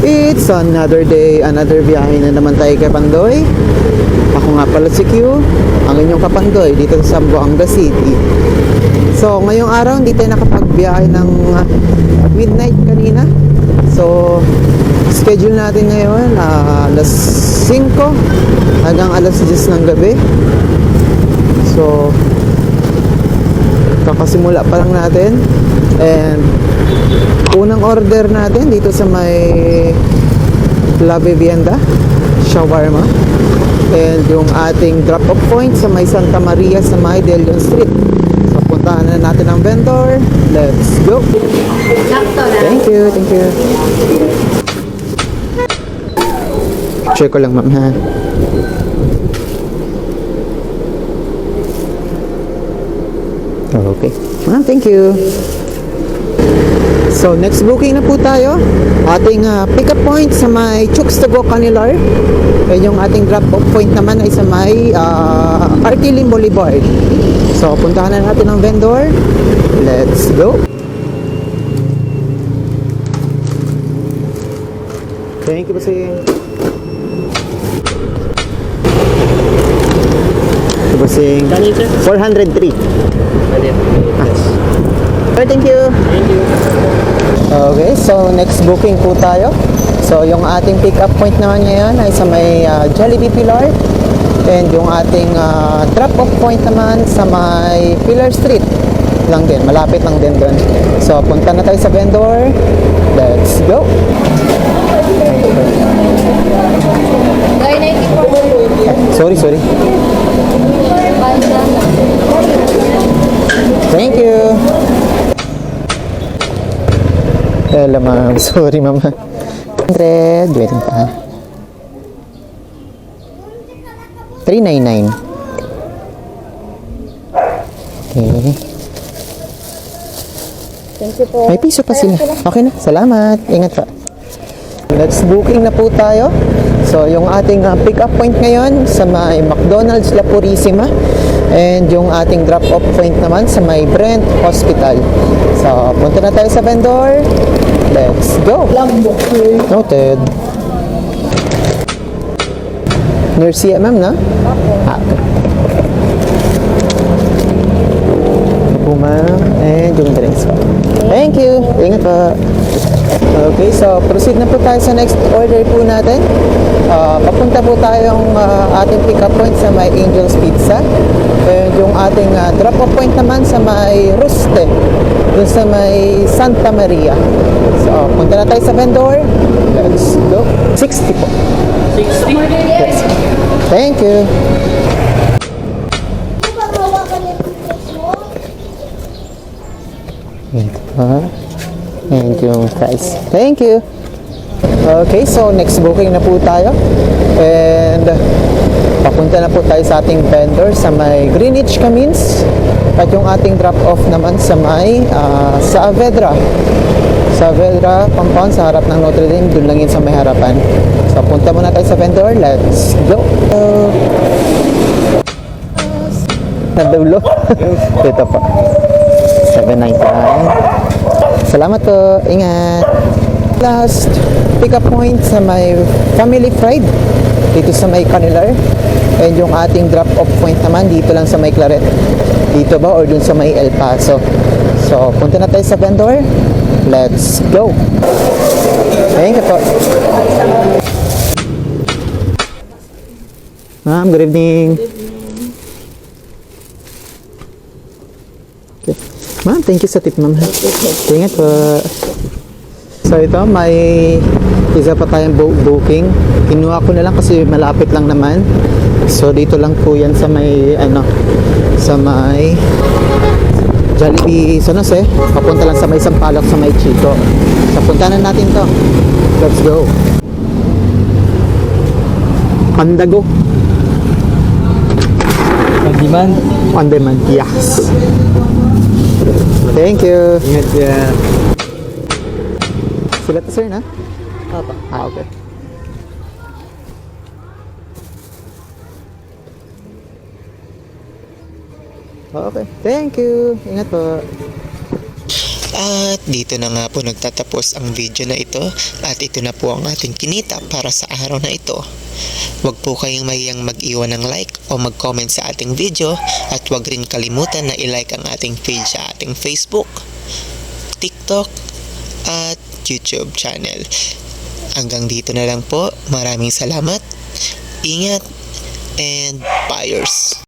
It's another day, another biyahe na naman tayo kay Pandoy. Ako nga pala si Q, ang inyong kapandoy dito sa Zamboanga City. So, ngayong araw hindi tayo nakapagbiyahe ng midnight kanina. So, schedule natin ngayon alas 5 hanggang alas 10 ng gabi. So, kakasimula pa lang natin. And unang order natin dito sa may La Vivienda shawarma, and yung ating drop off point sa may Santa Maria sa may De Leon Street. So puntahan na natin ang vendor. Let's go. Thank you, thank you. Check ko lang, ma'am, ha. Okay, ma'am, thank you. So, next booking na po tayo. Ating pick up point sa may Chooks to Go Canilar. And yung ating drop off point naman ay sa may Artilim Boulevard. So, puntahan na natin ang vendor. Let's go. Thank you, bossing. Bossing. 403. Yes. Thank you. Thank you. Okay, so next booking po tayo. So yung ating pick up point naman ngayon ay sa may Jollibee Pilar. And yung ating drop off point naman sa may Pilar Street lang din, malapit lang din doon. So punta na tayo sa vendor. Let's go. Sorry. Thank you. Hello, ma'am. Sorry, ma'am. 100. Waiting pa. 399. Okay. Thank you po. May piso pa sila. Okay na. Salamat. Ingat pa. Next booking na po tayo. So, yung ating pick up point ngayon sa may McDonald's La Purisima. And yung ating drop off point naman sa may Brent Hospital. So, punta na tayo sa vendor. Let's go. Noted. Near CMM na? Okay. Ito po, ma'am. And yung drinks po. Thank you. Ingat po. Okay, so proceed na po tayo sa next order po natin. Papunta po tayong ating pick up point sa may Angel's Pizza. And yung ating drop off point naman sa may Ruste, dun sa may Santa Maria. So, punta na tayo sa vendor. Let's go. 60 po. 60? Yes. Thank you. Ito pa. And yung price. Thank you. Okay, so next booking na po tayo. And papunta na po tayo sa ating vendor sa may Greenwich Camins. At yung ating drop off naman sa may Saavedra. Saavedra compound sa harap ng Notre Dame. Doon lang yun sa may harapan. So punta muna tayo sa vendor. Let's go. Nadulo. Ito pa. 799. Salamat po. Ingat. Last pick-up point sa may Family Pride dito sa may Canilar. And yung ating drop-off point naman dito lang sa may Claret. Dito ba or dun sa may El Paso. So, punta na tayo sa vendor. Let's go. Thank you po. Ma'am, good evening. Okay. Ma'am, thank you sa tip, ma'am. Ingat po. So ito, may isa pa tayong booking. Kinuha ko na lang kasi malapit lang naman. So dito lang po yan sa may sa may Jollibee San Jose. Papunta lang sa may Sampaloc sa may Chico. So punta na natin to. Let's go. Pandago. On demand? On demand, yes. Thank you. Ingat yan. Sila to, sir, na? Apa? Okay. Okay. Thank you. Ingat po. At dito na nga po nagtatapos ang video na ito at ito na po ang ating kinita para sa araw na ito. Huwag po kayong mahiyang mag-iwan ng like o mag-comment sa ating video at huwag rin kalimutan na i-like ang ating page sa ating Facebook, TikTok at YouTube channel. Hanggang dito na lang po. Maraming salamat. Ingat and buyers.